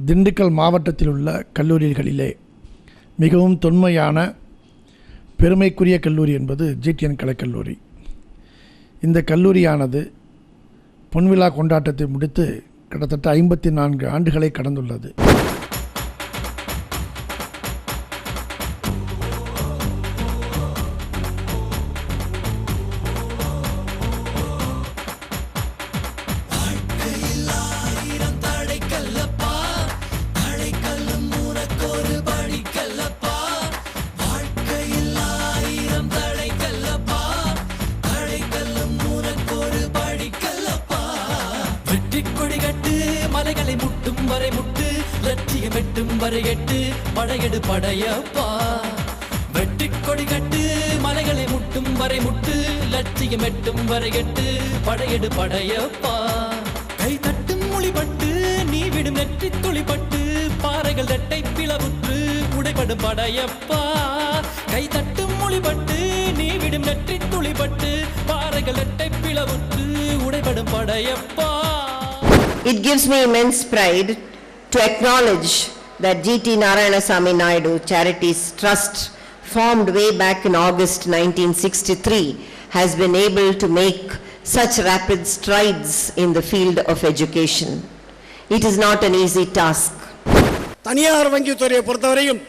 திண்டுக்கல் மாவட்டத்தில் உள்ள கல்லூரிகளிலே மிகவும் தொன்மையான பெருமைக்குரிய கல்லூரி என்பது ஜிடிஎன் கலைக்கல்லூரி. இந்த கல்லூரியானது பொன்விழா கொண்டாட்டத்தை முடித்து கிட்டத்தட்ட 54 ஆண்டுகளை கடந்துள்ளது. மலைகளை முட்டும் வரை முட்டு, லட்சியம் வெட்டும் வரை எட்டு, படையெடு படையப்பா. வெட்டி கொடி கட்டு, மலைகளை முட்டும் வரை முட்டு, லட்சியம் வெட்டும் வரை எட்டு, படையெடு படையப்பா. கை தட்டும் மொழிபட்டு, நீ விடும் நெற்றி துளிப்பட்டு, பாறைகள் ரெட்டை பிளவுற்று உடைபடும் படையப்பா. கை தட்டும் மொழிபட்டு, நீ விடும் நெற்றி துளிப்பட்டு, பாறைகள் ரெட்டை பிளவுற்று உடைபடும் Padayappa. It gives me immense pride to acknowledge that GT Narayanasamy Naidu Charities Trust, formed way back in August 1963, has been able to make such rapid strides in the field of education. It is not an easy task. தனியார் வங்கி துறையை பொறுத்தவரையும்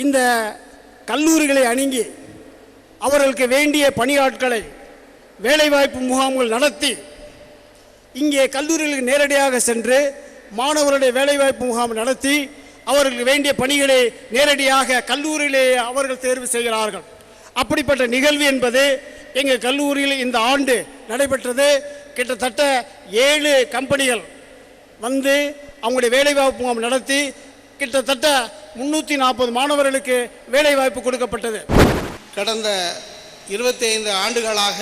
இந்த கல்லூரிகளை அணுகி அவர்களுக்கு வேண்டிய பணியாட்களை வேலைவாய்ப்பு முகாம்கள் நடத்தி இங்கே கல்லூரிகளுக்கு நேரடியாக சென்று மாணவர்களுடைய வேலைவாய்ப்பு முகாம் நடத்தி அவர்களுக்கு வேண்டிய பணிகளை நேரடியாக கல்லூரியிலே அவர்கள் தேர்வு செய்கிறார்கள். அப்படிப்பட்ட நிகழ்வு என்பது எங்கள் கல்லூரியில் இந்த ஆண்டு நடைபெற்றது. கிட்டத்தட்ட 7 கம்பெனிகள் வந்து அவங்களுடைய வேலைவாய்ப்பு முகாம் நடத்தி கிட்டத்தட்ட 340 மாணவர்களுக்கு வேலைவாய்ப்பு கொடுக்கப்பட்டது. கடந்த 25 ஆண்டுகளாக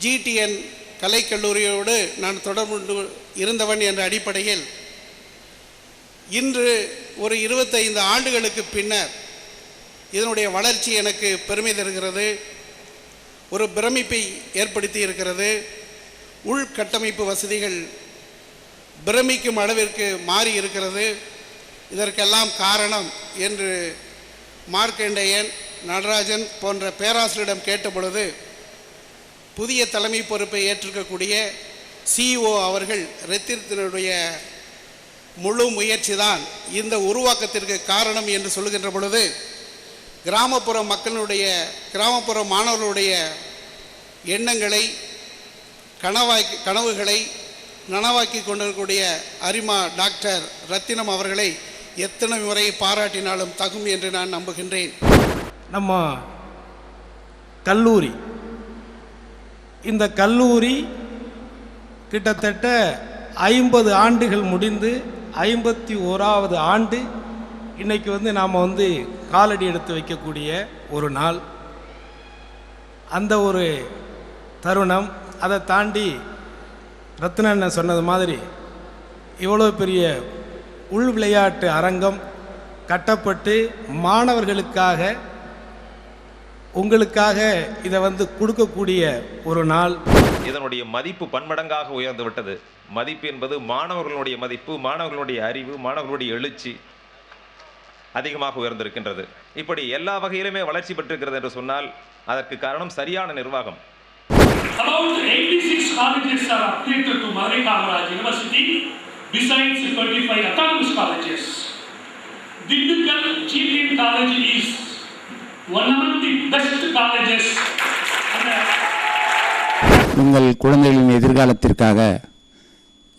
ஜிடிஎன் கலைக்கல்லூரியோடு நான் தொடர்பு இருந்தவன் என்ற அடிப்படையில் இன்று ஒரு 25 ஆண்டுகளுக்கு பின்னர் இதனுடைய வளர்ச்சி எனக்கு பெருமை தருகிறது, ஒரு பிரமிப்பை ஏற்படுத்தி இருக்கிறது. உள்கட்டமைப்பு வசதிகள் பிரமிக்கும் அளவிற்கு மாறி இருக்கிறது. இதற்கெல்லாம் காரணம் என்று மார்க்கண்டேயன், நடராஜன் போன்ற பேராசிரியரிடம் கேட்டபொழுது புதிய தலைமை பொறுப்பை ஏற்றிருக்கக்கூடிய சிஇஓ அவர்கள் ரத்தினத்தினுடைய முழு முயற்சி தான் இந்த உருவாக்கத்திற்கு காரணம் என்று சொல்லுகின்ற பொழுது கிராமப்புற மக்களுடைய, கிராமப்புற மாணவர்களுடைய எண்ணங்களை கனவுகளை நனவாக்கி கொண்டிருக்கக்கூடிய அரிமா டாக்டர் ரத்தினம் அவர்களை எத்தனை முறை பாராட்டினாலும் தகும் என்று நான் நம்புகின்றேன். நம்ம கல்லூரி, இந்த கல்லூரி கிட்டத்தட்ட 50 ஆண்டுகள் முடிந்து 51வது ஆண்டு இன்றைக்கி நாம் காலடி எடுத்து வைக்கக்கூடிய ஒரு நாள். அந்த ஒரு தருணம், அதை தாண்டி ரத்னன் சொன்னது மாதிரி இவ்வளோ பெரிய உள் விளையாட்டு அரங்கம் கட்டப்பட்டு மாணவர்களுக்காக உங்களுக்காக இதை கொடுக்கக்கூடிய ஒரு நாள். இதனுடைய மதிப்பு பன்மடங்காக உயர்ந்து விட்டது. மதிப்பு என்பது மாணவர்களுடைய மதிப்பு, மாணவர்களுடைய அறிவு, மாணவர்களுடைய எழுச்சி அதிகமாக உயர்ந்திருக்கின்றது. இப்படி எல்லா வகையிலுமே வளர்ச்சி பெற்றிருக்கிறது என்று சொன்னால் அதற்கு காரணம் சரியான நிர்வாகம். About 86 colleges are affiliated to Madurai Kamaraj University besides 25 autonomous colleges. Dindigul GTN College is one among the best colleges. உங்கள் குழந்தைகளின் எதிர்காலத்திற்காக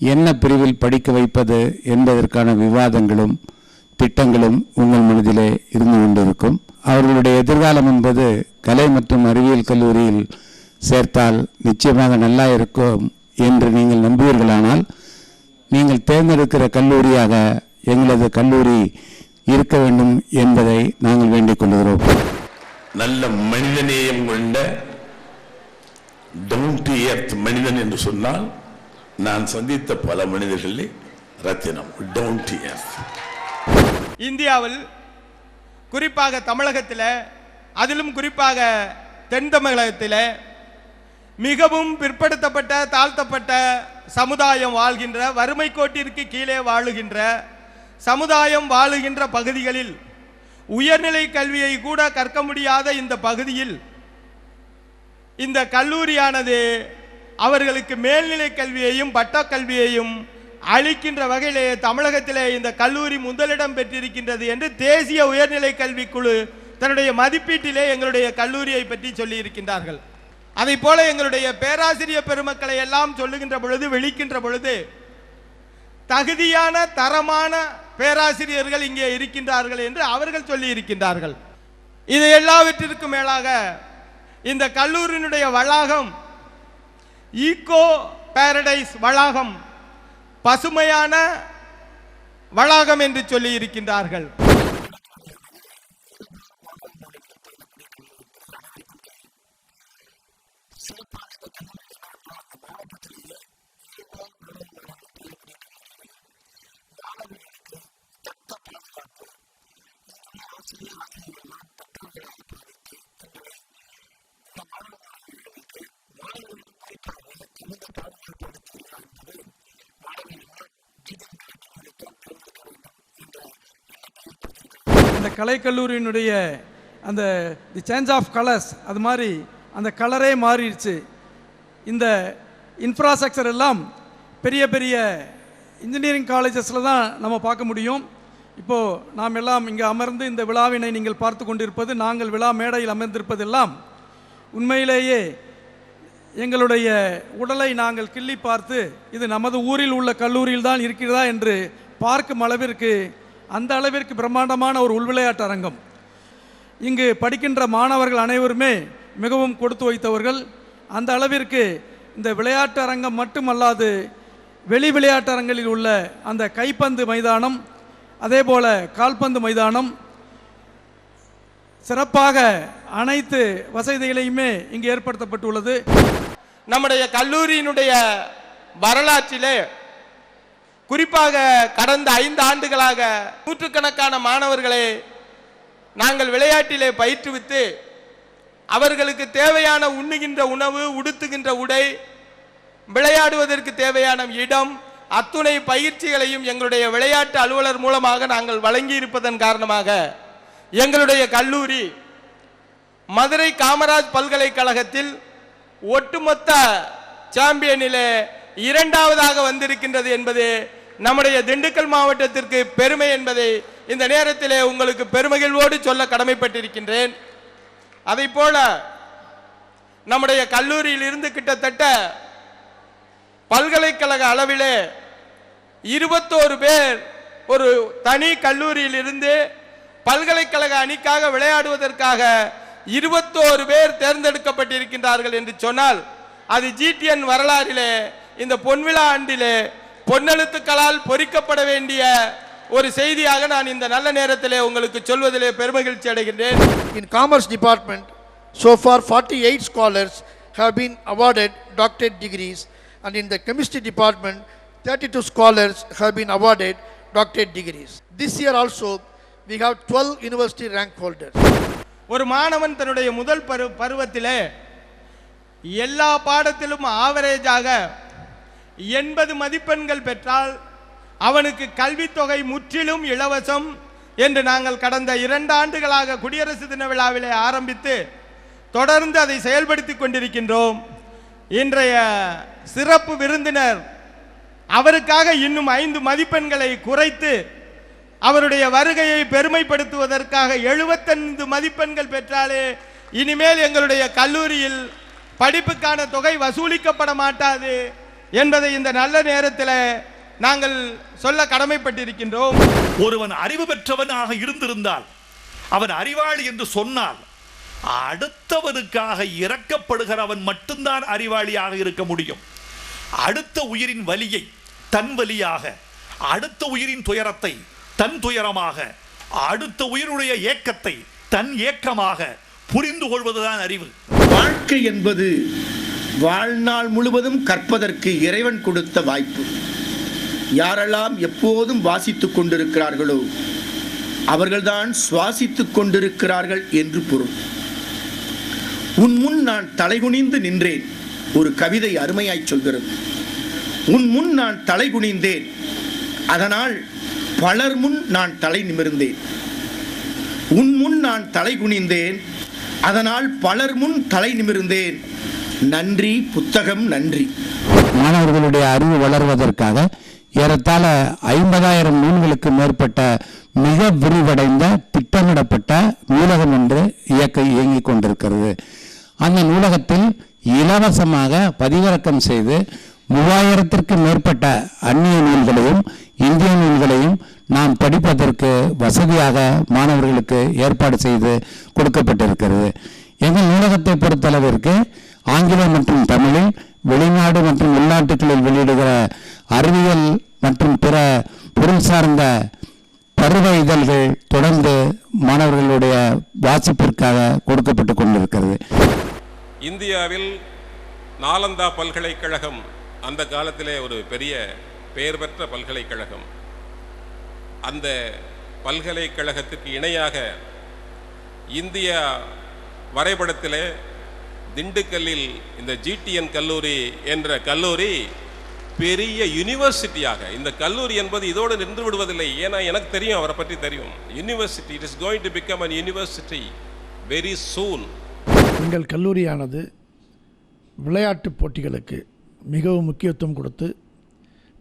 என்ன பிரிவில் படிக்க வைப்பது என்பதற்கான விவாதங்களும் திட்டங்களும் உங்கள் மனதிலே இருந்து கொண்டிருக்கும். அவர்களுடைய எதிர்காலம் என்பது கலை மற்றும் அறிவியல் கல்லூரியில் சேர்த்தால் நிச்சயமாக நல்லா இருக்கும் என்று நீங்கள் நம்புவீர்களானால் நீங்கள் தேர்ந்தெடுக்கிற கல்லூரியாக எங்களது கல்லூரி இருக்க வேண்டும் என்பதை நாங்கள் வேண்டிக் கொள்கிறோம். நல்ல மனிதநேயம் கொண்ட டவுன் டு எர்த் மனிதன் என்று சொன்னால் நான் சந்தித்த பல மனிதர்களே ரத்தினம் டவுன் டு எர்த். இந்தியாவில் குறிப்பாக தமிழகத்தில், அதிலும் குறிப்பாக தென் தமிழகத்தில் மிகவும் பிற்படுத்தப்பட்ட தாழ்த்தப்பட்ட சமுதாயம் வாழ்கின்ற, வறுமை கோட்டிற்கு கீழே வாழுகின்ற சமுதாயம் வாழுகின்ற பகுதிகளில் உயர்நிலை கல்வியை கூட கற்க முடியாத இந்த பகுதியில் இந்த கல்லூரியானது அவர்களுக்கு மேல்நிலை கல்வியையும் பட்டக்கல்வியையும் அளிக்கின்ற வகையிலே தமிழகத்திலே இந்த கல்லூரி முதலிடம் பெற்றிருக்கின்றது என்று தேசிய உயர்நிலை கல்விக்குழு தன்னுடைய மதிப்பீட்டிலே எங்களுடைய கல்லூரியை பற்றி சொல்லி இருக்கின்றார்கள். அதை போல எங்களுடைய பேராசிரியர் பெருமக்களை எல்லாம் சொல்லுகின்ற பொழுது, விழிக்கின்ற பொழுது, தகுதியான தரமான பேராசிரியர்கள் இங்கே இருக்கின்றார்கள் என்று அவர்கள் சொல்லி இருக்கின்றார்கள். இது எல்லாவற்றிற்கும் மேலாக இந்த கல்லூரியினுடைய வளாகம் ஈகோ பாரடைஸ் வளாகம், பசுமையான வளாகம் என்று சொல்லி இருக்கின்றார்கள். இந்த கலைக்கல்லூரியினுடைய அந்த தி சேஞ்ச் ஆஃப் கலர்ஸ், அது மாதிரி அந்த கலரே மாறிடுச்சு. இந்த இன்ஃப்ராஸ்ட்ரக்சர் எல்லாம் பெரிய பெரிய இன்ஜினியரிங் காலேஜஸில் தான் நம்ம பார்க்க முடியும். இப்போது நாம் எல்லாம் இங்கே அமர்ந்து இந்த விழாவினை நீங்கள் பார்த்து கொண்டிருப்பது, நாங்கள் விழா மேடையில் அமர்ந்திருப்பதெல்லாம் உண்மையிலேயே எங்களுடைய உடலை நாங்கள் கிள்ளி பார்த்து இது நமது ஊரில் உள்ள கல்லூரியில் தான் இருக்கிறதா என்று பார்க்கும் அளவிற்கு, அந்த அளவிற்கு பிரம்மாண்டமான ஒரு உள்விளையாட்டு அரங்கம். இங்கு படிக்கின்ற மாணவர்கள் அனைவருமே மிகவும் கொடுத்து வைத்தவர்கள். அந்த அளவிற்கு இந்த விளையாட்டு அரங்கம் மட்டுமல்லாது வெளி விளையாட்டு அரங்கில் உள்ள அந்த கைப்பந்து மைதானம், அதே போல கால்பந்து மைதானம், சிறப்பாக அனைத்து வசதிகளையுமே இங்கு ஏற்படுத்தப்பட்டுள்ளது. நம்முடைய கல்லூரியினுடைய வரலாற்றிலே குறிப்பாக கடந்த 5 ஆண்டுகளாக நூற்றுக்கணக்கான மாணவர்களை நாங்கள் விளையாட்டிலே பயிற்றுவித்து அவர்களுக்கு தேவையான உண்ணுகின்ற உணவு, உடுத்துகின்ற உடை, விளையாடுவதற்கு தேவையான இடம், அத்துணை பயிற்சிகளையும் எங்களுடைய விளையாட்டு அலுவலர் மூலமாக நாங்கள் வழங்கி இருப்பதன் காரணமாக எங்களுடைய கல்லூரி மதுரை காமராஜ் பல்கலைக்கழகத்தில் ஒட்டுமொத்த சாம்பியனிலே 2ஆவதாக வந்திருக்கின்றது என்பது நம்முடைய திண்டுக்கல் மாவட்டத்திற்கு பெருமை என்பதை இந்த நேரத்திலே உங்களுக்கு பெருமகிழ்வோடு சொல்ல கடமைப்பட்டிருக்கின்றேன். அதை போல நம்முடைய கல்லூரியில் இருந்து கிட்டத்தட்ட பல்கலைக்கழக அளவிலே 21 பேர் ஒரு தனி கல்லூரியில் இருந்து பல்கலைக்கழக அணிக்காக விளையாடுவதற்காக 21 பேர் தேர்ந்தெடுக்கப்பட்டிருக்கின்றார்கள் என்று சொன்னால் அது GTN வரலாறிலே இந்த பொன்விழா ஆண்டிலே பொன்னெழுத்துக்களால் பொறிக்கப்பட வேண்டிய ஒரு செய்தியாக நான் இந்த நல்ல நேரத்திலே உங்களுக்கு சொல்வதிலே பெருமகிழ்ச்சி அடைகின்றேன். In Commerce Department, so far 48 scholars have been awarded doctorate degrees, and in the Chemistry Department 32 scholars have been awarded doctorate degrees. This year also we have 12 university rank holders. ஒரு மாணவன் தன்னுடைய முதல் பருவத்திலே எல்லா பாடத்திலும் ஆவரேஜாக 80 மதிப்பெண்கள் பெற்றால் அவனுக்கு கல்வித்தொகை முற்றிலும் இலவசம் என்று நாங்கள் கடந்த 2 ஆண்டுகளாக குடியரசு தின விழாவிலே ஆரம்பித்து தொடர்ந்து அதை செயல்படுத்தி கொண்டிருக்கின்றோம். இன்றைய சிறப்பு விருந்தினர் அவருக்காக இன்னும் 5 மதிப்பெண்களை குறைத்து அவருடைய வருகையை பெருமைப்படுத்துவதற்காக 75 மதிப்பெண்கள் பெற்றாலே இனிமேல் எங்களுடைய கல்லூரியில் படிப்புக்கான தொகை வசூலிக்கப்பட மாட்டாது என்பதை இந்த நல்ல நேரத்தில் நாங்கள் சொல்ல கடமைப்பட்டிருக்கின்றோம். ஒருவன் அறிவு பெற்றவனாக இருந்திருந்தால், அவன் அறிவாளி என்று சொன்னால், அடுத்தவனுக்காக இறக்கப்படுகிறவன் மட்டும்தான் அறிவாளியாக இருக்க முடியும். அடுத்த உயிரின் வலியை தன் வலியாக, அடுத்த உயிரின் துயரத்தை தன் துயரமாக, அடுத்த உயிருடைய ஏக்கத்தை தன் ஏக்கமாக புரிந்து கொள்வதுதான் அறிவு. வாழ்க்கை என்பது வாழ்நாள் முழுவதும் கற்பதற்கு இறைவன் கொடுத்த வாய்ப்பு. யாரெல்லாம் எப்போதும் வாசித்துக் கொண்டிருக்கிறார்களோ அவர்கள்தான் சுவாசித்துக் கொண்டிருக்கிறார்கள் என்று பொருள். உன் முன் நான் தலைகுனிந்து நின்றேன், ஒரு கவிதை அருமையாய் சொல்கிறது. உன் முன் நான் தலை குனிந்தேன், அதனால் பலர் முன் நான் தலை நிமிர்ந்தேன். உன் முன் நான் தலை குனிந்தேன், அதனால் பலர் முன் தலை நிமிர்ந்தேன். நன்றி புத்தகம் நன்றி. மாணவர்களுடைய அறிவு வளர்வதற்காக ஏறத்தாழ 50,000 நூல்களுக்கு மேற்பட்ட மிக விரிவடைந்த திட்டமிடப்பட்ட நூலகம் ஒன்று இயங்கிக் கொண்டிருக்கிறது. அந்த நூலகத்தில் இலவசமாக பதிவிறக்கம் செய்து 3000த்திற்கும் மேற்பட்ட அந்நிய நூல்களையும் இந்திய நூல்களையும் நாம் படிப்பதற்கு வசதியாக மாணவர்களுக்கு ஏற்பாடு செய்து கொடுக்கப்பட்டிருக்கிறது. எங்கள் நூலகத்தை பொறுத்தளவிற்கு ஆங்கிலம் மற்றும் தமிழில் வெளிநாடு மற்றும் உள்நாட்டுகளில் வெளியிடுகிற அறிவியல் மற்றும் பிற பொருள் சார்ந்த பருவ இதழ்கள் தொடர்ந்து மாணவர்களுடைய வாசிப்பிற்காக கொடுக்கப்பட்டு கொண்டிருக்கிறது. இந்தியாவில் நாலந்தா பல்கலைக்கழகம் அந்த காலத்திலே ஒரு பெரிய பெயர் பெற்ற பல்கலைக்கழகம். அந்த பல்கலைக்கழகத்திற்கு இணையாக இந்திய வரைபடத்திலே திண்டுக்கல்லில் இந்த ஜிடிஎன் கல்லூரி என்ற கல்லூரி பெரிய யூனிவர்சிட்டியாக, இந்த கல்லூரி என்பது இதோடு நின்று விடுவதில்லை. ஏன்னா எனக்கு தெரியும், அவரை பற்றி தெரியும். University, it is going to become an university very soon. எங்கள் கல்லூரியானது விளையாட்டுப் போட்டிகளுக்கு மிகவும் முக்கியத்துவம் கொடுத்து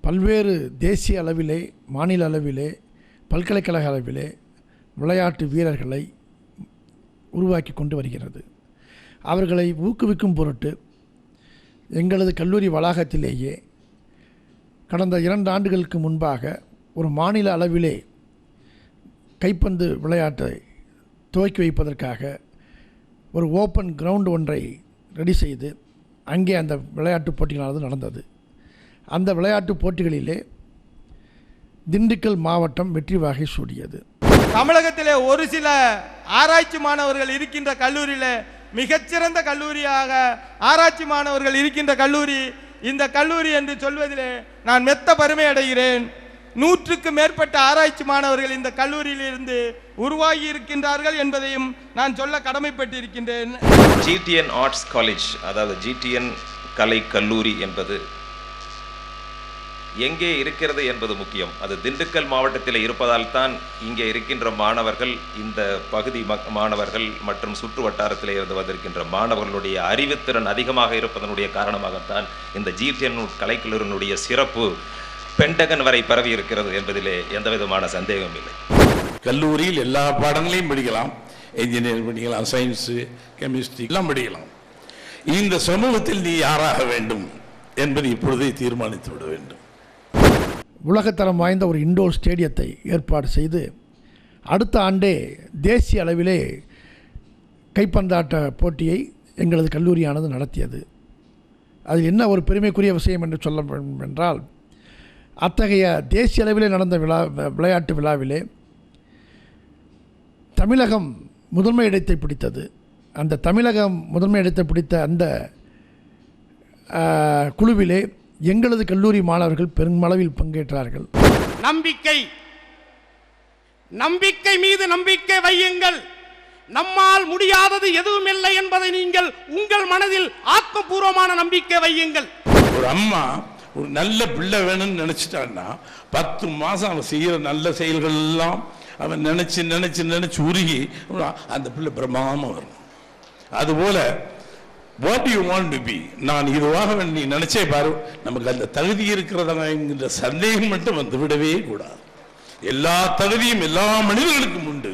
பல்வேறு தேசிய அளவிலே, மாநில அளவிலே, பல்கலைக்கழக அளவிலே விளையாட்டு வீரர்களை உருவாக்கி கொண்டு வருகிறது. அவர்களை ஊக்குவிக்கும் பொருட்டு எங்களது கல்லூரி வளாகத்திலேயே கடந்த 2 ஆண்டுகளுக்கு முன்பாக ஒரு மாநில அளவிலே கைப்பந்து விளையாட்டை துவக்கி வைப்பதற்காக ஒரு ஓப்பன் கிரவுண்ட் ஒன்றை ரெடி செய்து அங்கே அந்த விளையாட்டுப் போட்டிகளானது நடந்தது. அந்த விளையாட்டுப் போட்டிகளிலே திண்டுக்கல் மாவட்டம் வெற்றி வாகை சூடியது. தமிழகத்திலே ஒரு சில ஆராய்ச்சி மாணவர்கள் இருக்கின்ற கல்லூரியில் மிகச்சிறந்த கல்லூரியாக ஆராய்ச்சி மாணவர்கள் இருக்கின்ற கல்லூரி இந்த கல்லூரி என்று சொல்வதிலே நான் மெத்த பெருமை அடைகிறேன். 100க்கு மேற்பட்ட ஆராய்ச்சி மாணவர்கள் இந்த கல்லூரியிலிருந்து உருவாகி இருக்கின்றார்கள் என்பதையும் நான் சொல்ல கடமைப்பட்டிருக்கின்றேன். ஜிடிஎன் ஆர்ட்ஸ் காலேஜ், அதாவது ஜிடிஎன் கலை கல்லூரி என்பது எங்கே இருக்கிறது என்பது முக்கியம். அது திண்டுக்கல் மாவட்டத்தில் இருப்பதால் தான் இங்கே இருக்கின்ற மாணவர்கள், இந்த பகுதி மாணவர்கள் மற்றும் சுற்று வட்டாரத்தில் இருந்து வந்திருக்கின்ற மாணவர்களுடைய அறிவுத்திறன் அதிகமாக இருப்பதனுடைய காரணமாகத்தான் இந்த ஜிடிஎன் கலைக்கல்லூரியினுடைய சிறப்பு பென்டகன் வரை பரவி இருக்கிறது என்பதிலே எந்த விதமான சந்தேகமும் இல்லை. கல்லூரியில் எல்லா பாடங்களையும் படிக்கலாம், என்ஜினியரிங் படிக்கலாம், சயின்ஸு, கெமிஸ்ட்ரி எல்லாம் படிக்கலாம். இந்த சமூகத்தில் நீ யாராக வேண்டும் என்பது இப்பொழுதே தீர்மானித்து விட வேண்டும். உலகத்தரம் வாய்ந்த ஒரு இண்டோர் ஸ்டேடியத்தை ஏற்பாடு செய்து அடுத்த ஆண்டே தேசிய அளவிலே கைப்பந்தாட்ட போட்டியை எங்களது கல்லூரியானது நடத்தியது. அதில் என்ன ஒரு பெருமைக்குரிய விஷயம் என்று சொல்ல வேண்டும் என்றால், அத்தகைய தேசிய அளவிலே நடந்த விளையாட்டு விழாவிலே தமிழகம் முதன்மை இடத்தை பிடித்தது. அந்த தமிழகம் முதன்மை இடத்தை பிடித்த அந்த குழுவிலே எங்களது கல்லூரி மாணவர்கள் பெருமளவில் பங்கேற்றார்கள். நம்பிக்கை மீது நம்பிக்கை வையுங்கள். நம்மால் முடியாதது எதுவும் இல்லை என்பதை நீங்கள் உங்கள் மனதில் ஆத்மபூர்வமான நம்பிக்கை வையுங்கள். ஒரு அம்மா ஒரு நல்ல பிள்ளை வேணும்னு நினைச்சிட்டான்னா 10 மாசம் அவன் செய்யற நல்ல செயல்கள் எல்லாம் அவன் நினைச்சு நினைச்சு நினைச்சு உருகி அந்த பிள்ளை பிரமாதமா வரும். அதுபோல what you want to be, நான் இதுவாக நீ நினைச்சே பாரு, நமக்கு அந்த தகுதி இருக்கிறதா சந்தேகம் மட்டும் வந்து விடவே கூடாது. எல்லா தகுதியும் எல்லா மனிதர்களுக்கும் உண்டு.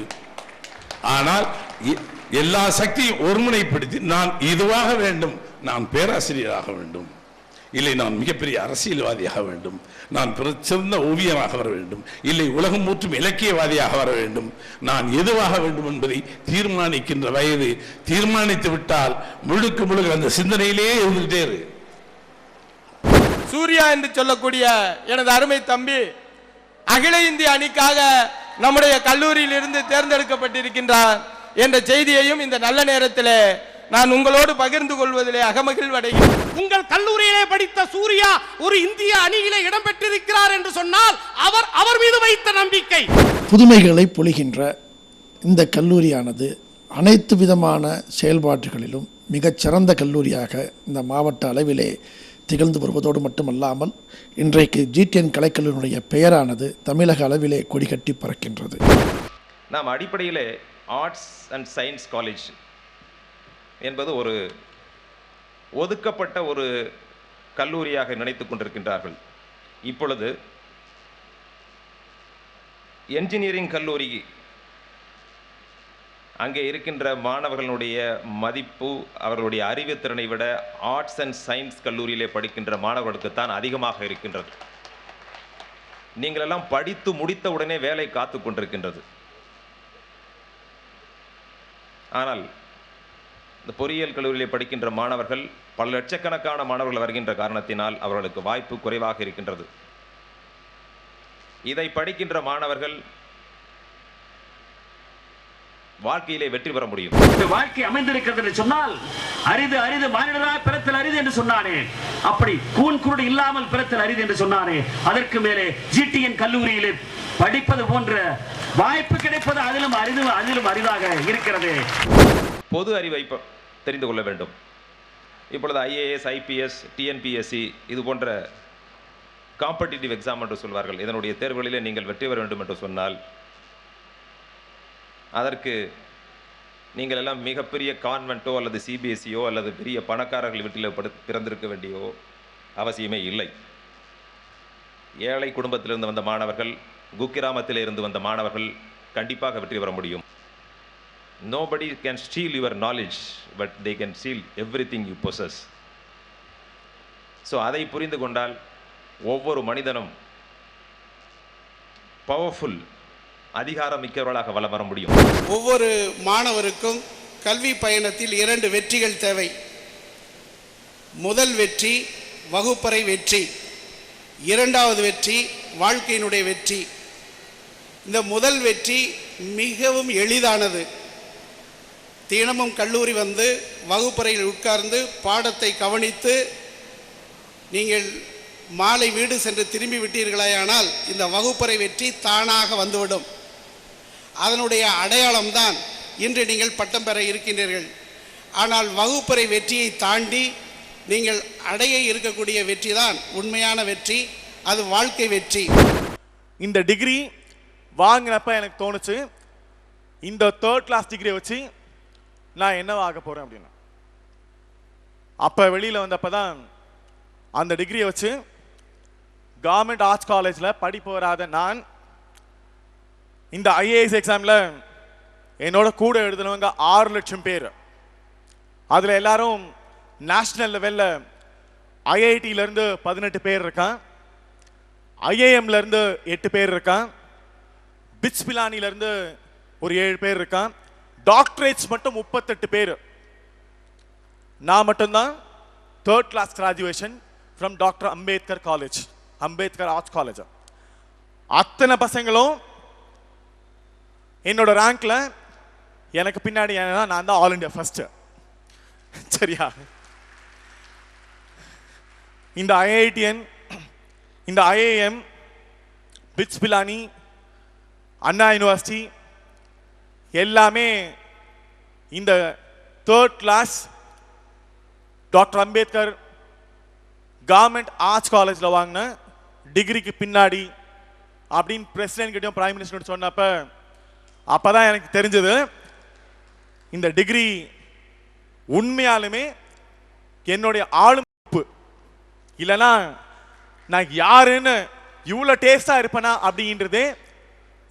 ஆனால் எல்லா சக்தியும் ஒருமுனைப்படுத்தி நான் இதுவாக வேண்டும், நான் பேராசிரியராக வேண்டும், இல்லை நான் மிகப்பெரிய அரசியல்வாதியாக வேண்டும், நான் சிறந்த ஓவியராக வர வேண்டும், இல்லை உலகம் முற்றும் இலக்கியவாதியாக வர வேண்டும், நான் எதுவாக வேண்டும் என்பதை தீர்மானிக்கின்ற வயது. தீர்மானித்து விட்டால் முழுக்க முழுக்க அந்த சிந்தனையிலேயே இருந்துகிட்டே இருக்கு. சூர்யா என்று சொல்லக்கூடிய எனது அருமை தம்பி அகில இந்திய அணிக்காக நம்முடைய கல்லூரியில் இருந்து தேர்ந்தெடுக்கப்பட்டிருக்கின்றார் என்ற செய்தியையும் இந்த நல்ல நேரத்தில் நான் உங்களோடு பகிர்ந்து கொள்வதிலே அகமகிழ்வடைகிறேன். உங்கள் கல்லூரியிலே படித்த சூர்யா ஒரு இந்திய அணியிலே இடம்பெற்றிருக்கிறார் என்று சொன்னால் அவர் மீது வைத்த நம்பிக்கை. புதுமைகளை பொழிகின்ற இந்த கல்லூரியானது அனைத்து விதமான செயல்பாடுகளிலும் மிகச்சிறந்த கல்லூரியாக இந்த மாவட்ட அளவிலே திகழ்ந்து வருவதோடு மட்டுமல்லாமல் இன்றைக்கு ஜிடிஎன் கலைக்கல்லூரியினுடைய பெயரானது தமிழக அளவிலே கொடிகட்டி பறக்கின்றது. நாம் அடிப்படையிலே ஆர்ட்ஸ் அண்ட் சயின்ஸ் காலேஜ் என்பது ஒரு ஒதுக்கப்பட்ட ஒரு கல்லூரியாக நினைத்து கொண்டிருக்கின்றார்கள். இப்பொழுது என்ஜினியரிங் கல்லூரி அங்கே இருக்கின்ற மாணவர்களுடைய மதிப்பு, அவர்களுடைய அறிவுத்திறனை விட ஆர்ட்ஸ் அண்ட் சயின்ஸ் கல்லூரியிலே படிக்கின்ற மாணவர்களுக்கு தான் அதிகமாக இருக்கின்றது. நீங்களெல்லாம் படித்து முடித்த உடனே வேலை காத்து கொண்டிருக்கின்றது. ஆனால் இந்த பொறியியல் கல்லூரியிலே படிக்கின்ற மாணவர்கள் பல லட்சக்கணக்கான மாணவர்கள் வருகின்ற காரணத்தினால் அவர்களுக்கு வாய்ப்பு குறைவாக இருக்கின்றது. இதை படிக்கின்ற மாணவர்கள் வாழ்க்கையிலே வெற்றி பெற முடியும். இந்த வாழ்க்கை அமைந்திருக்கிறது என்று சொன்னால் அரிது அரிது மானிடரா பிறத்தல் அரிது என்று சொன்னானே, அப்படி கூன் குருடு இல்லாமல் பிறத்தல் அரிது என்று சொன்னானே, அதற்கு மேலே ஜிடிஎன் கல்லூரியிலே படிப்பது போன்ற வாய்ப்பு கிடைப்பது அதிலும் அரிதாக இருக்கிறது. பொது அறிவை தெரிந்து கொள்ள வேண்டும். இப்பொழுது ஐஏஎஸ், ஐபிஎஸ், டிஎன்பிஎஸ்சி இது போன்ற காம்படிட்டிவ் எக்ஸாம் என்று சொல்வார்கள். இதனுடைய தேர்வுகளிலே நீங்கள் வெற்றி பெற வேண்டும் என்று சொன்னால் அதற்கு நீங்கள் எல்லாம் மிகப்பெரிய கான்வென்ட்டோ அல்லது சிபிஎஸ்சியோ அல்லது பெரிய பணக்காரர்கள் வீட்டில் பிறந்திருக்க வேண்டியோ அவசியமே இல்லை. ஏழை குடும்பத்திலிருந்து வந்த மாணவர்கள், குக்கிராமத்தில் இருந்து வந்த மாணவர்கள் கண்டிப்பாக வெற்றி பெற முடியும். Nobody can steal your knowledge, but they can steal everything you possess. So அதை புரிந்து கொண்டால் ஒவ்வொரு மனிதனும் பவர்ஃபுல், அதிகாரம் மிக்கவர்களாக வலம் வர முடியும். ஒவ்வொரு மாணவருக்கும் கல்வி பயணத்தில் 2 வெற்றிகள் தேவை. முதல் வெற்றி வகுப்பறை வெற்றி, இரண்டாவது வெற்றி வாழ்க்கையினுடைய வெற்றி. இந்த முதல் வெற்றி மிகவும் எளிதானது. தினமும் கல்லூரி வந்து வகுப்பறையில் உட்கார்ந்து பாடத்தை கவனித்து நீங்கள் மாலை வீடு சென்று திரும்பி விட்டீர்களானால் இந்த வகுப்பறை வெற்றி தானாக வந்துவிடும். அதனுடைய அடையாளம்தான் இன்று நீங்கள் பட்டம் பெற இருக்கின்றீர்கள். ஆனால் வகுப்பறை வெற்றியை தாண்டி நீங்கள் அடைய இருக்கக்கூடிய வெற்றி தான் உண்மையான வெற்றி, அது வாழ்க்கை வெற்றி. இந்த டிகிரி வாங்கினப்ப எனக்கு தோணுச்சு, இந்த 3rd கிளாஸ் டிகிரியை வச்சு நான் என்னவாக போகிறேன் அப்படின்னு. அப்போ வெளியில் வந்தப்போ தான் அந்த டிகிரியை வச்சு கவர்மெண்ட் ஆர்ட்ஸ் காலேஜில் படிப்பு வராத நான் இந்த ஐஏஎஸ் எக்ஸாமில் என்னோட கூட எழுதினவங்க 6 லட்சம் பேர். அதில் எல்லாரும் நேஷ்னல் லெவலில் ஐஐடியிலேருந்து 18 பேர் இருக்கான், ஐஏஎம்லேருந்து 8 பேர் இருக்கான், பிட்ஸ் பிலானிலேருந்து ஒரு 7 பேர் இருக்கான், டாக்டரேட்ஸ் மட்டும் 38 பேர். நான் மட்டும்தான் 3rd class graduation from doctor Ambedkar college, Ambedkar arts college. அத்தனை பசங்களும் என்னோட ரேங்க்ல எனக்கு பின்னாடி ஏன்னா நான் தான் ஆல் இண்டியா ஃபர்ஸ்ட். சரியா? இந்த ஐஐடிஎன், இந்த ஐஏஎம், பிட்ஸ் பிலானி, அண்ணா யூனிவர்சிட்டி எல்லாமே இந்த 3rd class doctor Ambedkar government arts காலேஜில் வாங்கின டிகிரிக்கு பின்னாடி அப்படின்னு பிரசிடென்ட் கிட்டையும் பிரைம் மினிஸ்டர் சொன்னப்ப அப்பதான் எனக்கு தெரிஞ்சது இந்த டிகிரி உண்மையாலுமே என்னுடைய ஆளுமை. இல்லைன்னா நான் யாருன்னு இவ்வளோ டேஸ்டா இருப்பேனா அப்படின்றதே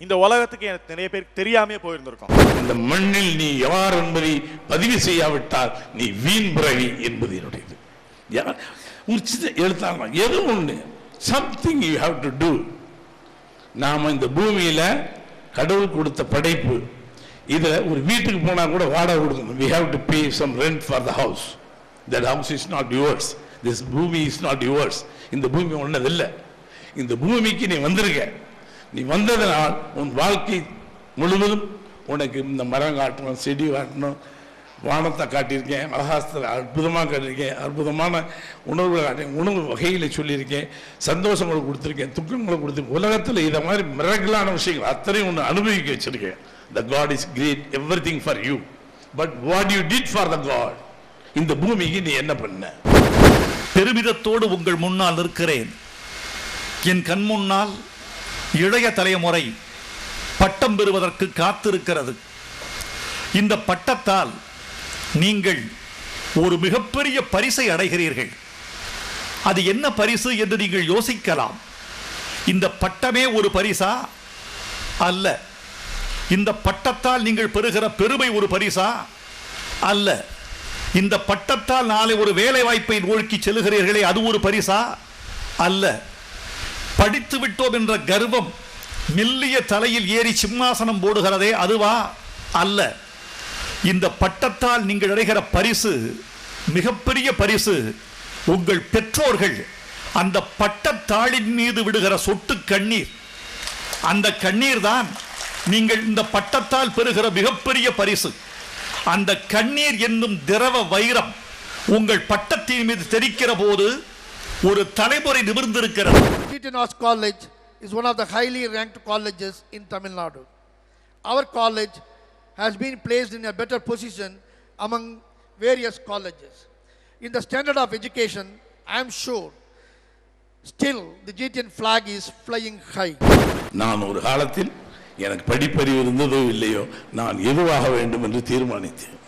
இந்த உலகத்துக்கு எனக்கு நிறைய பேருக்கு தெரியாமே போயிருந்திருக்கும். இந்த மண்ணில் நீ யார் என்பதை பதிவு செய்யாவிட்டால் நீ வீண் பிறவி என்பது என்னுடையது. எழுத்தாங்க எது ஒன்று something you have to do. நாம இந்த பூமியில கடவுள் கொடுத்த படைப்பு. இதை ஒரு வீட்டுக்கு போனா கூட வாடகை கொடுக்கணும். we have to pay some rent for the house. that house is not yours. this பூமி is not yours. இந்த பூமி ஒன்னதில்லை. இந்த பூமிக்கு நீ வந்திருக்க. நீ வந்ததனால் உன் வாழ்க்கை முழுவதும் உனக்கு இந்த மரம் காட்டணும், செடி காட்டணும், வானத்தை காட்டியிருக்கேன், ஆகாசத்தில் அற்புதமாக காட்டியிருக்கேன், அற்புதமான உணவுகளை காட்டியிருக்கேன், உணவு வகைகளை சொல்லியிருக்கேன், சந்தோஷங்களை கொடுத்துருக்கேன், துக்கங்களை கொடுத்துருக்கேன். உலகத்தில் இதை மாதிரி மிரக்கலான விஷயங்கள் அத்தனையும் ஒன்று அனுபவிக்க வச்சிருக்கேன். The God is great, everything for you. But what you did for the God, இந்த பூமிக்கு நீ என்ன பண்ண? பெருமிதத்தோடு உங்கள் முன்னால் நிற்கிறேன். என் கண் முன்னால் இளைய தலைமுறை பட்டம் பெறுவதற்கு காத்திருக்கிறது. இந்த பட்டத்தால் நீங்கள் ஒரு மிகப்பெரிய பரிசை அடைகிறீர்கள். அது என்ன பரிசு என்று நீங்கள் யோசிக்கலாம். இந்த பட்டமே ஒரு பரிசா? அல்ல. இந்த பட்டத்தால் நீங்கள் பெறுகிற பெருமை ஒரு பரிசா? அல்ல. இந்த பட்டத்தால் நாளை ஒரு வேலை வாய்ப்பை நோக்கி செல்கிறீர்களே, அது ஒரு பரிசா? அல்ல. படித்து விட்டோம் என்ற கர்வம் மெல்லிய தலையில் ஏறி சிம்மாசனம் போடுகிறதே, அதுவா? அல்ல. இந்த பட்டத்தால் நீங்கள் அடைகிற பரிசு மிகப்பெரிய பரிசு. உங்கள் பெற்றோர்கள் அந்த பட்டத்தாளின் மீது விடுகிற சொட்டு கண்ணீர், அந்த கண்ணீர் தான் நீங்கள் இந்த பட்டத்தால் பெறுகிற மிகப்பெரிய பரிசு. அந்த கண்ணீர் என்னும் திரவ வைரம் உங்கள் பட்டத்தின் மீது தெரிக்கிற போது ஒரு தலைமுறை நிமிர்ந்திருக்கிறது. GT College is one of the highly ranked colleges in Tamil Nadu. Our college has been placed in a better position among various colleges. In the standard of education, I am sure still the GTN flag is flying high. நான் ஒரு காலத்தில் எனக்கு படிப்பறிவு இருந்ததோ இல்லையோ, நான் எதுவாக வேண்டும் என்று தீர்மானித்தேன்.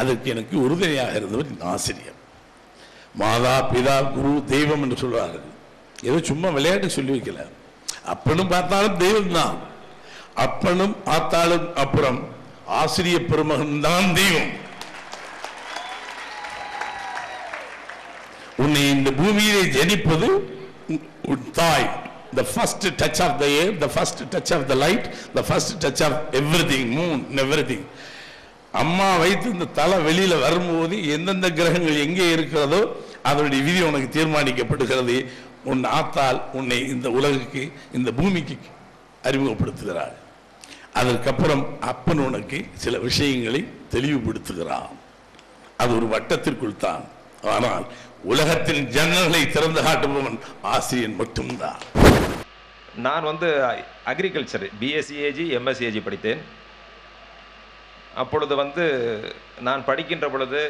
அதற்கு எனக்கு உறுதுணையாக இருந்தவர் இந்த ஆசிரியர். மாதா பிதா குரு தெய்வம் என்று சொல்வார்கள். ஏதோ சும்மா விளையாட்டு சொல்லி வைக்கல. அப்பனும் பார்த்தாலும் தெய்வம் தான். அப்பனும் ஆத்தாலும் அப்புறம் ஆசிரிய பெருமகன் தான் தெய்வம். உன்னை இந்த பூமியிலே ஜனிப்பது உன் தாய். The first touch of the air, the first touch of the light, the first touch of everything, moon, everything. அம்மா வைத்து இந்த தலை வெளியில வரும்போது எந்தெந்த கிரகங்கள் எங்கே இருக்கிறதோ அதனுடைய விதி உனக்கு தீர்மானிக்கப்படுகிறது. உன் ஆத்தால் உன்னை இந்த உலகுக்கு, இந்த பூமிக்கு அறிமுகப்படுத்துகிறார். அதற்கப்புறம் அப்பன் உனக்கு சில விஷயங்களை தெளிவுபடுத்துகிறான். அது ஒரு வட்டத்திற்குள் தான். ஆனால் உலகத்தின் ஜன்னல்களை திறந்து காட்டுபவன் ஆசிரியன் மட்டும்தான். நான் அக்ரிகல்ச்சர் பிஎஸ்சிஏஜி எம்எஸ்சிஏஜி படித்தேன். அப்பொழுது நான் படிக்கின்ற பொழுது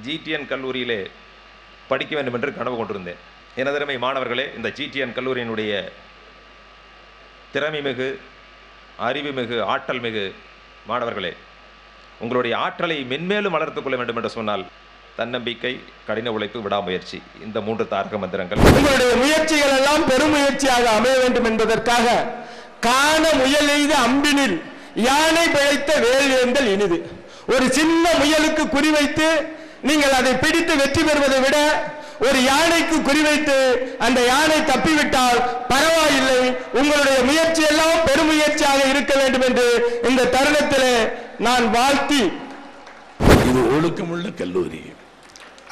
ஜிடிஎன் கல்லூரியிலே படிக்க வேண்டும் என்று கனவு கொண்டிருந்தேன். எனதருமை மாணவர்களே, இந்த ஜிடிஎன் கல்லூரியினுடைய திறமை மிகு, அறிவு மிகு, ஆற்றல் மிகு மாணவர்களே, உங்களுடைய ஆற்றலை மென்மேலும் வளர்த்துக் கொள்ள வேண்டும் என்று சொன்னால் தன்னம்பிக்கை, கடின உழைப்பு, விடாமுயற்சி, இந்த 3 தாரக மந்திரங்கள். உங்களுடைய முயற்சிகள் எல்லாம் பெருமுயற்சியாக அமைய வேண்டும் என்பதற்காக காண முயல் எய்த அம்பினில் யானை பிழைத்த வேலியேந்தல் இனிது. ஒரு சின்ன முயலுக்கு குறிவைத்து நீங்கள் அதை பிடித்து வெற்றி பெறுவதை விட ஒரு யானைக்கு குறிவைத்து அந்த யானை தப்பிவிட்டால் பரவாயில்லை. உங்களுடைய முயற்சி எல்லாம் பெருமுயற்சியாக இருக்க வேண்டும் என்று இந்த தருணத்திலே நான் வாழ்த்தி, இது ஒழுக்கமுள்ள கல்லூரி,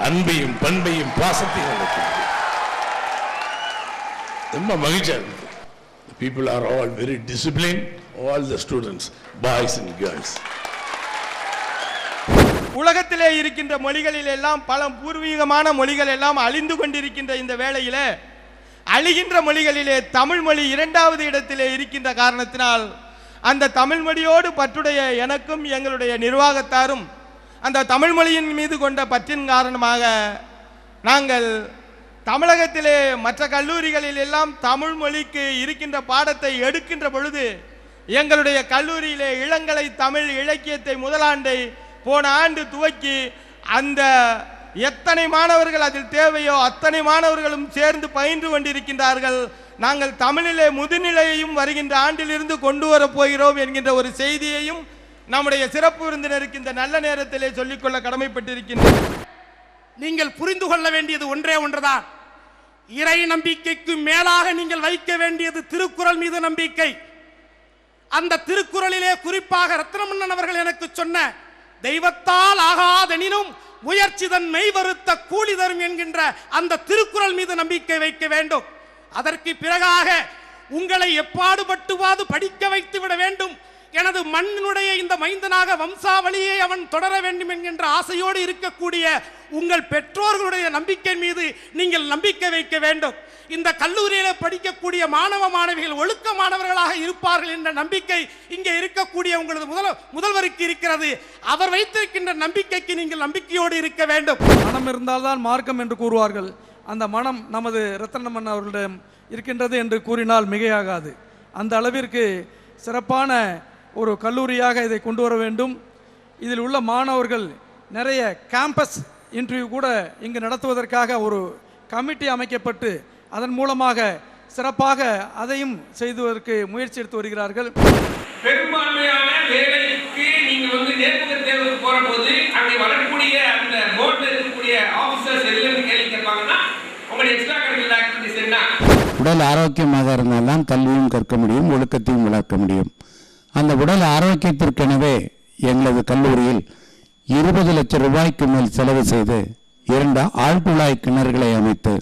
அன்பையும் பண்பையும் பாசத்தையும் ரொம்ப மகிழ்ச்சியா இருக்கு. People are all very disciplined, all the students, boys and girls. உலகத்திலே இருக்கின்ற மொழிகளில் எல்லாம் பல பூர்வீகமான மொழிகள் எல்லாம் அழிந்து கொண்டிருக்கின்ற இந்த வேளையிலே அழிகின்ற மொழிகளிலே தமிழ் மொழி 2வது இடத்திலே இருக்கின்ற காரணத்தினால் அந்த தமிழ் மொழியோடு பற்றுடைய எனக்கும் எங்களுடைய நிர்வாகத்தாரும் அந்த தமிழ் மொழியின் மீது கொண்ட பற்றின் காரணமாக நாங்கள் தமிழகத்திலே மற்ற கல்லூரிகளில் எல்லாம் தமிழ் மொழிக்கு இருக்கின்ற பாடத்தை எடுக்கின்ற பொழுது எங்களுடைய கல்லூரியிலே இளங்கலை தமிழ் இலக்கியத்தை முதலாண்டை போன ஆண்டு துவக்கி அந்த எத்தனை மாணவர்கள் அதில் தேவையோ அத்தனை மாணவர்களும் சேர்ந்து பயின்று கொண்டிருக்கின்றார்கள். நாங்கள் தமிழிலே முதுநிலையையும் வருகின்ற ஆண்டிலிருந்து கொண்டு வரப் போகிறோம் என்கின்ற ஒரு செய்தியையும் நம்முடைய சிறப்பு விருந்தினருக்கு இந்த நல்ல நேரத்திலே சொல்லிக்கொள்ள கடமைப்பட்டிருக்கின்றேன். நீங்கள் புரிந்து கொள்ள வேண்டியது ஒன்றே ஒன்றுதான். இறை நம்பிக்கைக்கு மேலாக நீங்கள் வைக்க வேண்டியது திருக்குறள் மீது நம்பிக்கை. அந்த திருக்குறளிலே குறிப்பாக ரத்னமன்னன் அவர்கள் எனக்கு சொன்ன தெய்வத்தால் ஆகாதெனினும் முயற்சி தன் மெய் வருத்த கூலி தரும் என்கின்ற அந்த திருக்குறள் மீது நம்பிக்கை வைக்க வேண்டும். அதற்கு பிறகாக உங்களை எப்பாடுபட்டுவாது படிக்க வைத்து விட வேண்டும். எனது மண்ணினுடைய இந்த மைந்தனாக வம்சாவளியை அவன் தொடர வேண்டும் என்கின்ற ஆசையோடு இருக்கக்கூடிய உங்கள் பெற்றோர்களுடைய நம்பிக்கை மீது நீங்கள் நம்பிக்கை வைக்க வேண்டும். இந்த கல்லூரியில படிக்கக்கூடிய மாணவ மாணவிகள் ஒழுக்கமானவர்களாக இருப்பார்கள் என்ற நம்பிக்கை இங்கே இருக்கக்கூடிய உங்களது முதல்வருக்கு இருக்கிறது. அவர் வைத்திருக்கின்ற நம்பிக்கைக்கு நீங்கள் நம்பிக்கையோடு இருக்க வேண்டும். மனம் இருந்தால்தான் மார்க்கம் என்று கூறுவார்கள். அந்த மனம் நமது ரத்னமன் அவர்களிடம் இருக்கின்றது என்று கூறினால் மிகையாகாது. அந்த அளவிற்கு சிறப்பான ஒரு கல்லூரியாக இதை கொண்டு வர வேண்டும். இதில் உள்ள மாணவர்கள் நிறைய கேம்பஸ் இன்டர்வியூ கூட இங்கு நடத்துவதற்காக ஒரு கமிட்டி அமைக்கப்பட்டு அதன் மூலமாக சிறப்பாக அதையும் செய்துவதற்கு முயற்சி எடுத்து வருகிறார்கள். பெரும்பான்மையான வேலைக்கு நீங்க நேர்முக தேர்வுக்கு போற போது அங்கே வரக்கூடிய அந்த போர்டில் இருக்கக்கூடிய ஆபீசர்ஸ் எல்லாம் கேள்வி கேட்பாங்கன்னா உங்களுடைய எக்ஸ்ட்ரா கரிக்குலர் ஆக்டிவிட்டிஸ் என்ன? உடல் ஆரோக்கியமாக இருந்தால்தான் கல்வியும் கற்க முடியும், ஒழுக்கத்தையும் வளர்க்க முடியும். அந்த உடல் ஆரோக்கியத்திற்கெனவே எங்களது கல்லூரியில் 20 லட்சம் ரூபாய்க்கு மேல் செலவு செய்து 2 ஆழ்குழாய் கிணறுகளை அமைத்து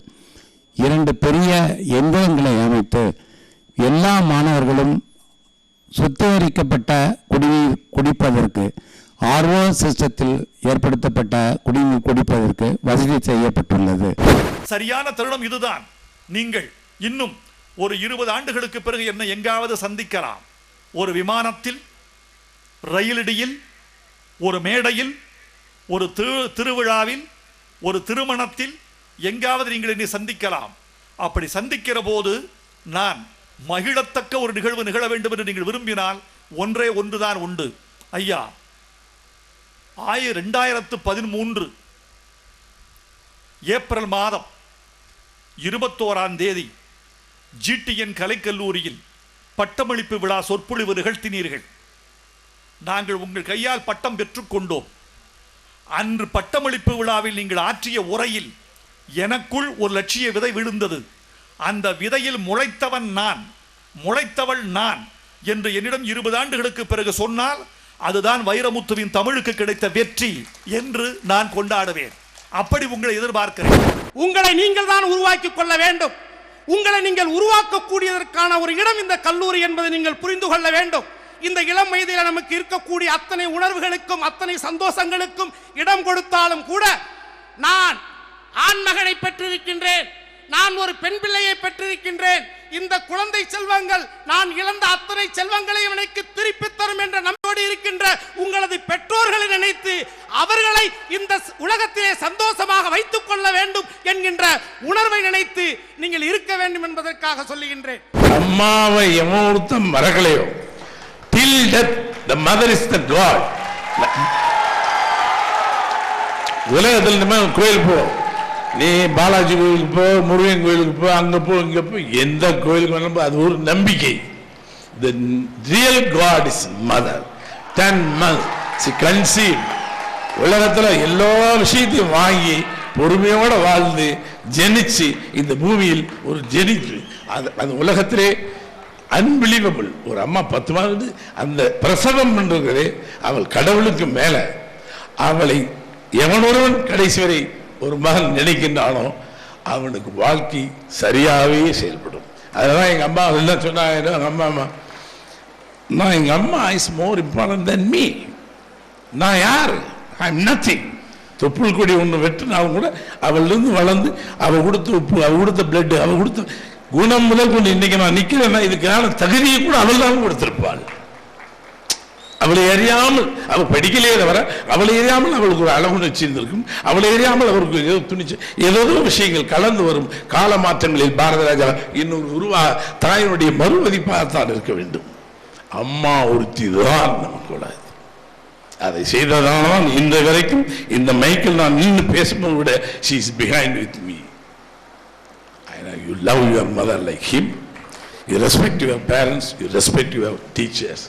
2 பெரிய எந்திரங்களை அமைத்து எல்லா மாணவர்களும் சுத்திகரிக்கப்பட்ட குடிநீர் குடிப்பதற்கு RO சிஸ்டத்தில் ஏற்படுத்தப்பட்ட குடிநீர் குடிப்பதற்கு வசதி செய்யப்பட்டுள்ளது. சரியான தருணம் இதுதான். நீங்கள் இன்னும் ஒரு 20 ஆண்டுகளுக்கு பிறகு என்ன எங்காவது சந்திக்கலாம். ஒரு விமானத்தில், ரயிலிடியில், ஒரு மேடையில், ஒரு திருவிழாவில், ஒரு திருமணத்தில் எங்காவது நீங்கள் என்னை சந்திக்கலாம். அப்படி சந்திக்கிற போது நான் மகிழத்தக்க ஒரு நிகழ்வு நிகழ வேண்டும் என்று நீங்கள் விரும்பினால் ஒன்றே ஒன்றுதான் உண்டு. ஐயா, 2013 ஏப்ரல் மாதம் 21ஆம் தேதி GTN கலைக்கல்லூரியில் பட்டமளிப்பு விழா சொற்பொழிவு நிகழ்த்தினீர்கள். நாங்கள் உங்கள் கையால் பட்டம் பெற்றுக்கொண்டோம். அன்று பட்டமளிப்பு விழாவில் நீங்கள் ஆற்றிய உரையில் எனக்குள் ஒரு லட்சிய விதை விழுந்தது. அந்த விதையில் முளைத்தவன் நான், முளைத்தவள் நான் என்று என்னிடம் 20 ஆண்டுகளுக்கு பிறகு சொன்னால் அதுதான் வைரமுத்துவின் தமிழுக்கு கிடைத்த வெற்றி என்று நான் கொண்டாடுவேன். அப்படி உங்களை எதிர்பார்க்கிறேன். உங்களை நீங்கள் தான் உருவாக்கி கொள்ள வேண்டும். உங்களை நீங்கள் உருவாக்கக்கூடியதற்கான ஒரு இடம் இந்த கல்லூரி என்பதை நீங்கள் புரிந்து கொள்ள வேண்டும். இந்த இளம் வயதில் நமக்கு இருக்கக்கூடிய அத்தனை உணர்வுகளுக்கும் அத்தனை சந்தோஷங்களுக்கும் இடம் கொடுத்தாலும் கூட நான் ஆண் மகனை பெற்றிருக்கின்றேன், நான் ஒரு பெண் பிள்ளையை பெற்றிருக்கின்றேன். இந்த குழந்தை செல்வங்கள் நான் இழந்த அத்தனை செல்வங்களையும் எனக்கு திருப்பி தரும் என்ற நம்பிக்கையோடு இருக்கின்ற உங்களது பெற்றோர்களை நினைத்து அவர்களை இந்த உலகத்திலே சந்தோஷமாக வைத்துக் கொள்ள வேண்டும் என்கின்ற உணர்வை நினைத்து நீங்கள் இருக்க வேண்டும் என்பதற்காக சொல்லுகின்றேன். அம்மாவை எமோர்த்த மரங்களையோ till death the mother is the god. உலகத்தில் நம்ம கோயில் போ, நீ பாலாஜி கோயிலுக்கு போ, முருகன் கோயிலுக்கு போ, அங்க போ, இங்க போ, எந்த கோயிலுக்கு வேணும், அது ஒரு நம்பிக்கை. The real God is mother. 10 months she conceived. உலகத்துல எல்லா விஷயத்தையும் வாங்கி பொறுமையோட வாழ்ந்து ஜெனிச்சு இந்த பூமியில் ஒரு ஜெனிச்சு அது உலகத்திலே அன்பிலீவபிள். ஒரு அம்மா 10 மாதம் அந்த பிரசவம் பண்றது அவள் கடவுளுக்கு மேல. அவளை எவனொருவன் கடைசி வரை ஒரு மகன் நினைக்கின்றானோ அவனுக்கு வாழ்க்கை சரியாகவே செயல்படும். அதெல்லாம் எங்க அம்மா எல்லாம் சொன்னாங்க. எங்க அம்மா is more important than me. நான் யாரு? I am nothing. தொப்புள் கொடி ஒன்று வெட்டினாலும் கூட அவளிருந்து வளர்ந்து அவள் கொடுத்த உப்பு, அவள் கொடுத்த பிளட், அவள் கொடுத்த குணம் முதல் கொண்டு இன்னைக்கு நான் நிற்கிறேன்னா இதுக்கான தகுதியை கூட அவள் தான் கொடுத்திருப்பாள். அவளை அறியாமல் அவள் படிக்கலையே தவிர அவளை அறியாமல் அவளுக்கு ஒரு அழகுணர்ச்சி இருந்திருக்கும். அவளை அறியாமல் அவருக்கு ஏதோ துணிச்சு ஏதோ விஷயங்கள் கலந்து வரும். கால மாற்றங்களில் பாரத ராஜா இன்னொரு தாயினுடைய மறுமதிப்பாகத்தான் இருக்க வேண்டும். அம்மா ஒருத்தி தான் நமக்கு அதை செய்ததானால் இந்த வரைக்கும் இந்த மைக்கில் நான் நின்று பேசும்போது விட she is behind with me. You love your mother like him. You respect your parents. You respect your teachers.